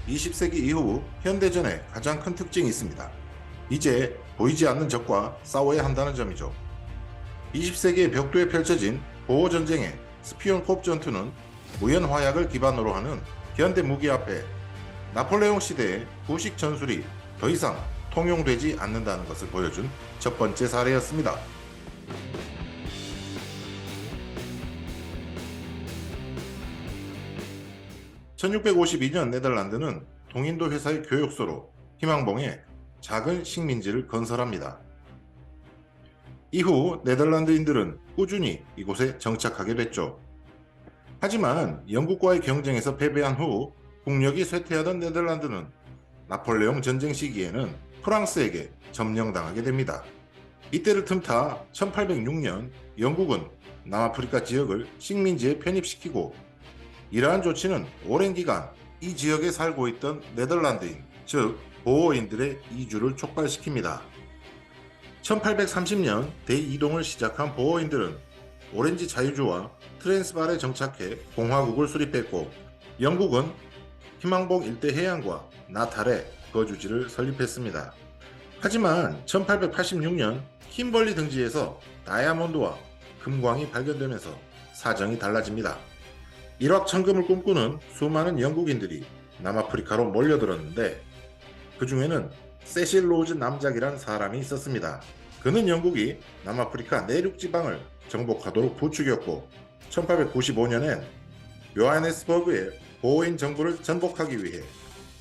20세기 이후 현대전의 가장 큰 특징이 있습니다. 이제 보이지 않는 적과 싸워야 한다는 점이죠. 20세기의 벽도에 펼쳐진 보호전쟁의 스피온콥 전투는 무연화약을 기반으로 하는 현대 무기 앞에 나폴레옹 시대의 구식 전술이 더 이상 통용되지 않는다는 것을 보여준 첫 번째 사례였습니다. 1652년 네덜란드는 동인도 회사의 교역소로 희망봉에 작은 식민지를 건설합니다. 이후 네덜란드인들은 꾸준히 이곳에 정착하게 됐죠. 하지만 영국과의 경쟁에서 패배한 후 국력이 쇠퇴하던 네덜란드는 나폴레옹 전쟁 시기에는 프랑스에게 점령당하게 됩니다. 이때를 틈타 1806년 영국은 남아프리카 지역을 식민지에 편입시키고, 이러한 조치는 오랜 기간 이 지역에 살고 있던 네덜란드인, 즉 보호인들의 이주를 촉발시킵니다. 1830년 대이동을 시작한 보호인들은 오렌지 자유주와 트랜스발에 정착해 공화국을 수립했고, 영국은 희망봉 일대 해안과 나탈에 거주지를 설립했습니다. 하지만 1886년 킴벌리 등지에서 다이아몬드와 금광이 발견되면서 사정이 달라집니다. 일확천금을 꿈꾸는 수많은 영국인들이 남아프리카로 몰려들었는데, 그 중에는 세실 로즈 남작이란 사람이 있었습니다. 그는 영국이 남아프리카 내륙 지방을 정복하도록 부추겼고, 1895년엔 요하네스버그의 보호인 정부를 전복하기 위해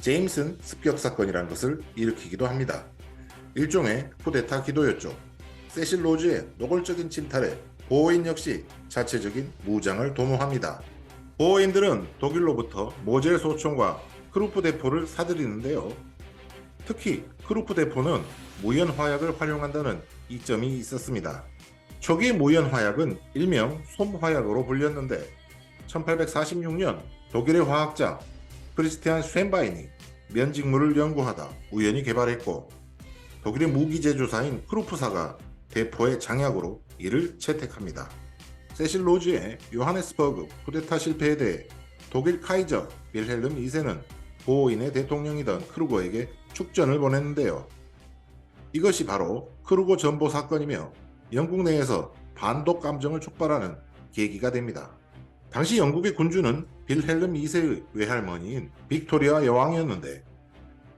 제임슨 습격 사건이라는 것을 일으키기도 합니다. 일종의 쿠데타 기도였죠. 세실 로즈의 노골적인 침탈에 보호인 역시 자체적인 무장을 도모합니다. 보호인들은 독일로부터 모젤 소총과 크루프 대포를 사들이는데요. 특히 크루프 대포는 무연 화약을 활용한다는 이점이 있었습니다. 초기 무연 화약은 일명 솜화약으로 불렸는데, 1846년 독일의 화학자 크리스티안 쉔바인이 면직물을 연구하다 우연히 개발했고, 독일의 무기 제조사인 크루프사가 대포의 장약으로 이를 채택합니다. 세실 로즈의 요하네스버그 쿠데타 실패에 대해 독일 카이저 빌헬름 2세는 보호인의 대통령이던 크루거에게 축전을 보냈는데요. 이것이 바로 크루거 전보 사건이며 영국 내에서 반독 감정을 촉발하는 계기가 됩니다. 당시 영국의 군주는 빌헬름 2세의 외할머니인 빅토리아 여왕이었는데,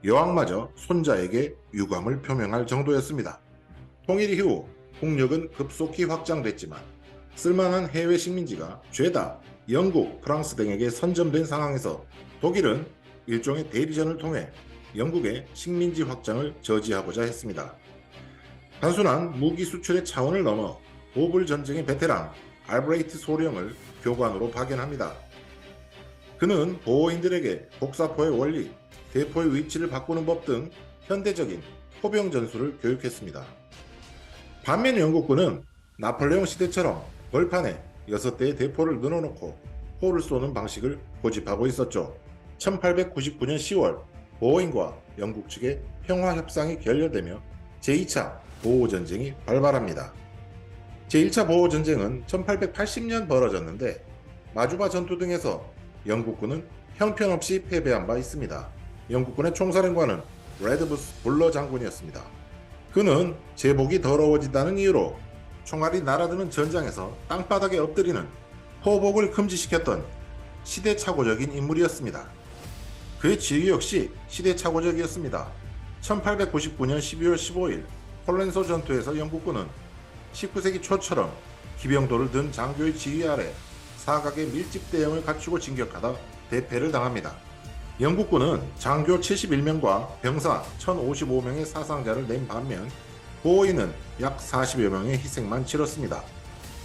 여왕마저 손자에게 유감을 표명할 정도였습니다. 통일 이후 국력은 급속히 확장됐지만 쓸만한 해외 식민지가 죄다 영국, 프랑스 등에게 선점된 상황에서 독일은 일종의 대리전을 통해 영국의 식민지 확장을 저지하고자 했습니다. 단순한 무기 수출의 차원을 넘어 보불 전쟁의 베테랑 알브레이트 소령을 교관으로 파견합니다. 그는 보호인들에게 복사포의 원리, 대포의 위치를 바꾸는 법 등 현대적인 포병 전술을 교육했습니다. 반면 영국군은 나폴레옹 시대처럼 벌판에 6대의 대포를 늘어놓고 포를 쏘는 방식을 고집하고 있었죠. 1899년 10월 보호인과 영국 측의 평화협상이 결렬되며 제2차 보호전쟁이 발발합니다. 제1차 보호전쟁은 1880년 벌어졌는데, 마주바 전투 등에서 영국군은 형편없이 패배한 바 있습니다. 영국군의 총사령관은 레드부스 불러 장군이었습니다. 그는 제복이 더러워진다는 이유로 총알이 날아드는 전장에서 땅바닥에 엎드리는 포복을 금지시켰던 시대착오적인 인물이었습니다. 그의 지휘 역시 시대착오적이었습니다. 1899년 12월 15일 콜렌소 전투에서 영국군은 19세기 초처럼 기병도를 든 장교의 지휘 아래 사각의 밀집 대형을 갖추고 진격하다 대패를 당합니다. 영국군은 장교 71명과 병사 1055명의 사상자를 낸 반면 보호인은 약 40여 명의 희생만 치렀습니다.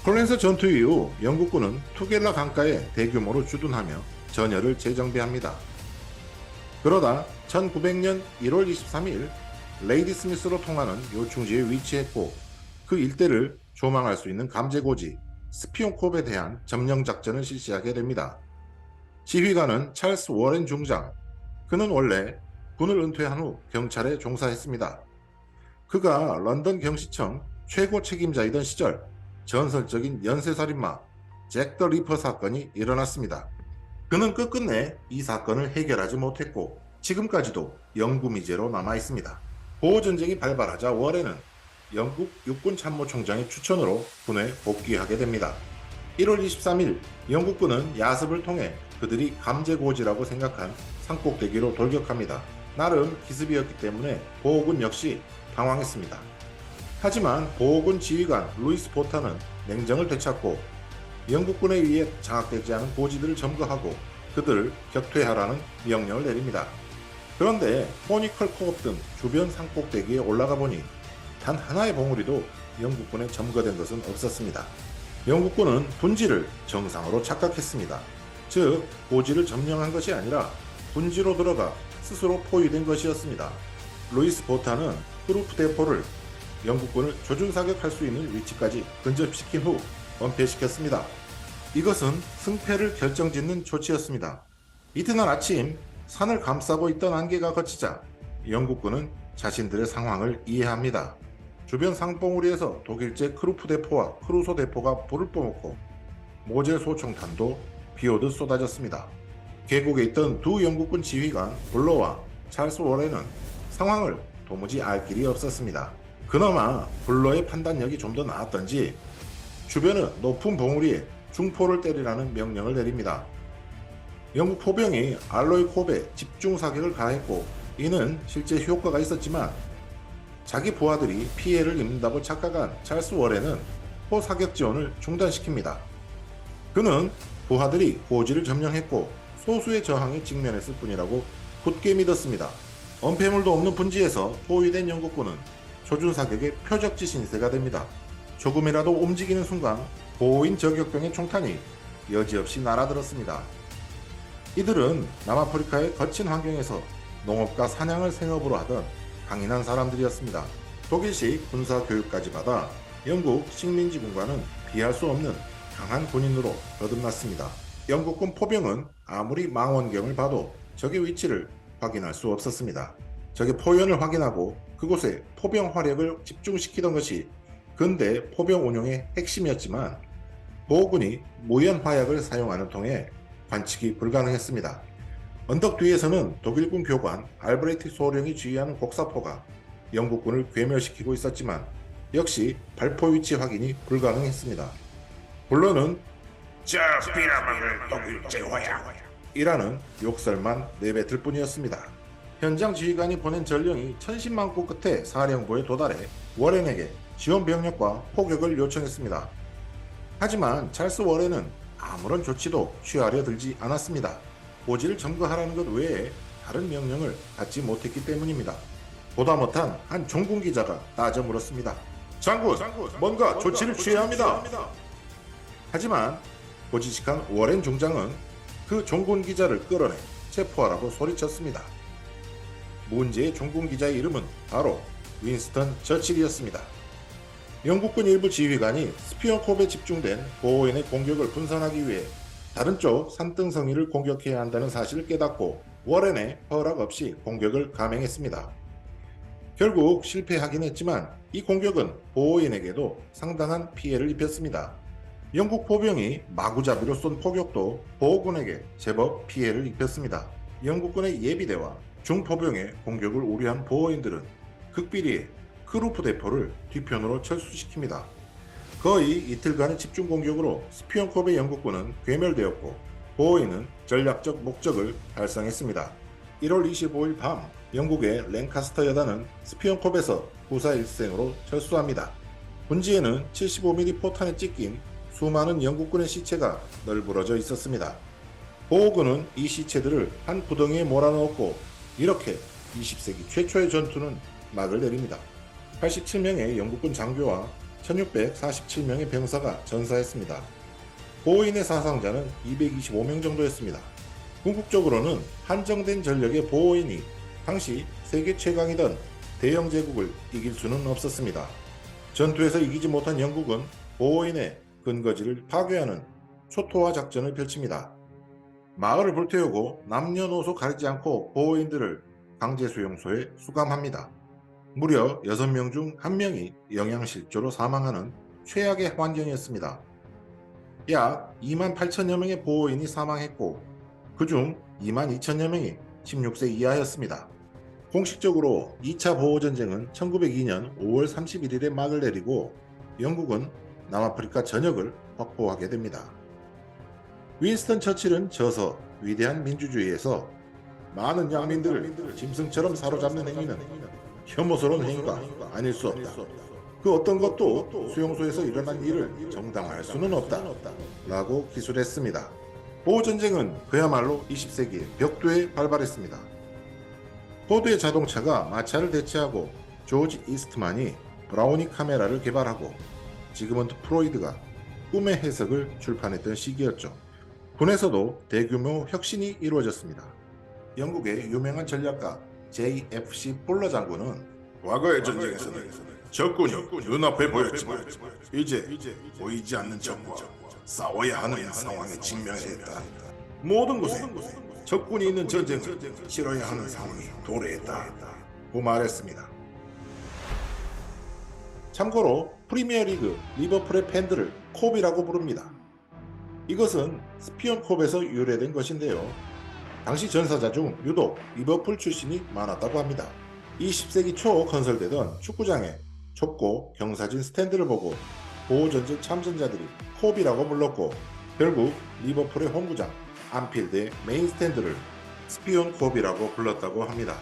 콜렌소 전투 이후 영국군은 투겔라 강가에 대규모로 주둔하며 전열을 재정비합니다. 그러다 1900년 1월 23일 레이디 스미스로 통하는 요충지에 위치했고, 그 일대를 조망할 수 있는 감제고지 스피온콥에 대한 점령 작전을 실시하게 됩니다. 지휘관은 찰스 워렌 중장. 그는 원래 군을 은퇴한 후 경찰에 종사했습니다. 그가 런던 경시청 최고 책임자이던 시절 전설적인 연쇄살인마 잭 더 리퍼 사건이 일어났습니다. 그는 끝끝내 이 사건을 해결하지 못했고 지금까지도 영구미제로 남아 있습니다. 보호전쟁이 발발하자 월에는 영국 육군 참모총장의 추천으로 군에 복귀하게 됩니다. 1월 23일 영국군은 야습을 통해 그들이 감제고지라고 생각한 산꼭대기로 돌격합니다. 나름 기습이었기 때문에 보호군 역시 당황했습니다. 하지만 보호군 지휘관 루이스 포터는 냉정을 되찾고 영국군에 의해 장악되지 않은 고지들을 점거하고 그들을 격퇴하라는 명령을 내립니다. 그런데 포니컬코업 등 주변 산꼭대기에 올라가 보니 단 하나의 봉우리도 영국군에 점거된 것은 없었습니다. 영국군은 분지를 정상으로 착각했습니다. 즉 고지를 점령한 것이 아니라 분지로 들어가 스스로 포위된 것이었습니다. 루이스 포타는 크루프 대포를 영국군을 조준사격할 수 있는 위치까지 근접시킨 후 은폐시켰습니다. 이것은 승패를 결정짓는 조치였습니다. 이튿날 아침 산을 감싸고 있던 안개가 걷히자 영국군은 자신들의 상황을 이해합니다. 주변 산봉우리에서 독일제 크루프 대포와 크루소 대포가 불을 뿜었고 모젤 소총탄도 비오듯 쏟아졌습니다. 계곡에 있던 두 영국군 지휘관 블로와 찰스 워렌은 상황을 도무지 알 길이 없었습니다. 그나마 블로의 판단력이 좀 더 나았던지 주변의 높은 봉우리에 중포를 때리라는 명령을 내립니다. 영국 포병이 알로이 콥에 집중 사격을 가했고 이는 실제 효과가 있었지만 자기 부하들이 피해를 입는다고 착각한 찰스 워렌은 포 사격 지원을 중단시킵니다. 그는 부하들이 고지를 점령했고 소수의 저항에 직면했을 뿐이라고 굳게 믿었습니다. 은폐물도 없는 분지에서 포위된 영국군은 조준 사격의 표적지 신세가 됩니다. 조금이라도 움직이는 순간 보호인 저격병의 총탄이 여지없이 날아들었습니다. 이들은 남아프리카의 거친 환경에서 농업과 사냥을 생업으로 하던 강인한 사람들이었습니다. 독일식 군사교육까지 받아 영국 식민지군과는 비할 수 없는 강한 군인으로 거듭났습니다. 영국군 포병은 아무리 망원경을 봐도 적의 위치를 확인할 수 없었습니다. 적의 포연을 확인하고 그곳에 포병 화력을 집중시키던 것이 근대 포병 운용의 핵심이었지만 보호군이 무연 화약을 사용하는 통에 관측이 불가능했습니다. 언덕 뒤에서는 독일군 교관 알브레이트 소령이 지휘하는 곡사포가 영국군을 괴멸시키고 있었지만 역시 발포 위치 확인이 불가능했습니다. 본론은 저 빌어먹을 독일제 화약. 이라는 욕설만 내뱉을 뿐이었습니다. 현장 지휘관이 보낸 전령이 천신만고 끝에 사령부에 도달해 워렌에게 지원 병력과 포격을 요청했습니다. 하지만 찰스 워렌은 아무런 조치도 취하려 들지 않았습니다. 고지를 점거하라는 것 외에 다른 명령을 받지 못했기 때문입니다. 보다 못한 한 종군 기자가 따져 물었습니다. 장군, 뭔가 조치를 취해야 합니다. 하지만 고지식한 워렌 중장은 그 종군 기자를 끌어내 체포하라고 소리쳤습니다. 문제의 종군 기자의 이름은 바로 윈스턴 처칠이었습니다. 영국군 일부 지휘관이 스피어콥에 집중된 보호인의 공격을 분산하기 위해 다른 쪽 산등성이를 공격해야 한다는 사실을 깨닫고 워렌의 허락 없이 공격을 감행했습니다. 결국 실패하긴 했지만 이 공격은 보호인에게도 상당한 피해를 입혔습니다. 영국 포병이 마구잡이로 쏜 포격도 보호군에게 제법 피해를 입혔습니다. 영국군의 예비대와 중포병의 공격을 우려한 보호인들은 극비리에 크루프 대포를 뒤편으로 철수시킵니다. 거의 이틀간의 집중 공격으로 스피언콥의 영국군은 괴멸되었고 보호인은 전략적 목적을 달성했습니다. 1월 25일 밤 영국의 랭카스터 여단은 스피언콥에서 부사일생으로 철수합니다. 분지에는 75mm 포탄에 찢긴 수많은 영국군의 시체가 널브러져 있었습니다. 보호군은 이 시체들을 한 구덩이에 몰아넣었고 이렇게 20세기 최초의 전투는 막을 내립니다. 87명의 영국군 장교와 1647명의 병사가 전사했습니다. 보호인의 사상자는 225명 정도였습니다. 궁극적으로는 한정된 전력의 보호인이 당시 세계 최강이던 대영 제국을 이길 수는 없었습니다. 전투에서 이기지 못한 영국은 보호인의 근거지를 파괴하는 초토화 작전을 펼칩니다. 마을을 불태우고 남녀노소 가리지 않고 보호인들을 강제수용소에 수감합니다. 무려 6명 중 1명이 영양실조로 사망하는 최악의 환경이었습니다. 약 2만 8천여 명의 보호인이 사망했고 그중 2만 2천여 명이 16세 이하였습니다. 공식적으로 2차 보호전쟁은 1902년 5월 31일에 막을 내리고 영국은 남아프리카 전역을 확보하게 됩니다. 윈스턴 처칠은 저서 위대한 민주주의에서 많은 양민들을 짐승처럼 사로잡는 행위는 혐오스러운 행위가 아닐 수 없다. 그 어떤 것도 수용소에서 일어난 일을 정당화할 수는 없다. 라고 기술했습니다. 보호전쟁은 그야말로 20세기의 벽두에 발발했습니다. 포드의 자동차가 마차를 대체하고 조지 이스트만이 브라우니 카메라를 개발하고 지그먼트 프로이드가 꿈의 해석을 출판했던 시기였죠. 군에서도 대규모 혁신이 이루어졌습니다. 영국의 유명한 전략가 JFC 폴러 장군은 과거의 전쟁에서는 적군이 눈앞에 보였지만 이제 보이지 않는 적과 싸워야 하는 상황에 직면해야 했다. 모든 곳에 적군이 있는 전쟁을 치러야 하는 상황이 도래했다. 고 말했습니다. 참고로 프리미어리그 리버풀의 팬들을 콥이라고 부릅니다. 이것은 스피언 콥에서 유래된 것인데요. 당시 전사자 중 유독 리버풀 출신이 많았다고 합니다. 20세기 초 건설되던 축구장에 좁고 경사진 스탠드를 보고 보호전쟁 참전자들이 콥이라고 불렀고 결국 리버풀의 홈구장 안필드의 메인 스탠드를 스피온 콥이라고 불렀다고 합니다.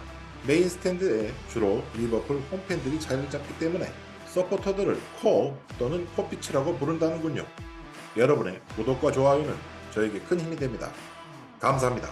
메인 스탠드에 주로 리버풀 홈팬들이 자리를 잡기 때문에 서포터들을 콥 또는 콥비치라고 부른다는군요. 여러분의 구독과 좋아요는 저에게 큰 힘이 됩니다. 감사합니다.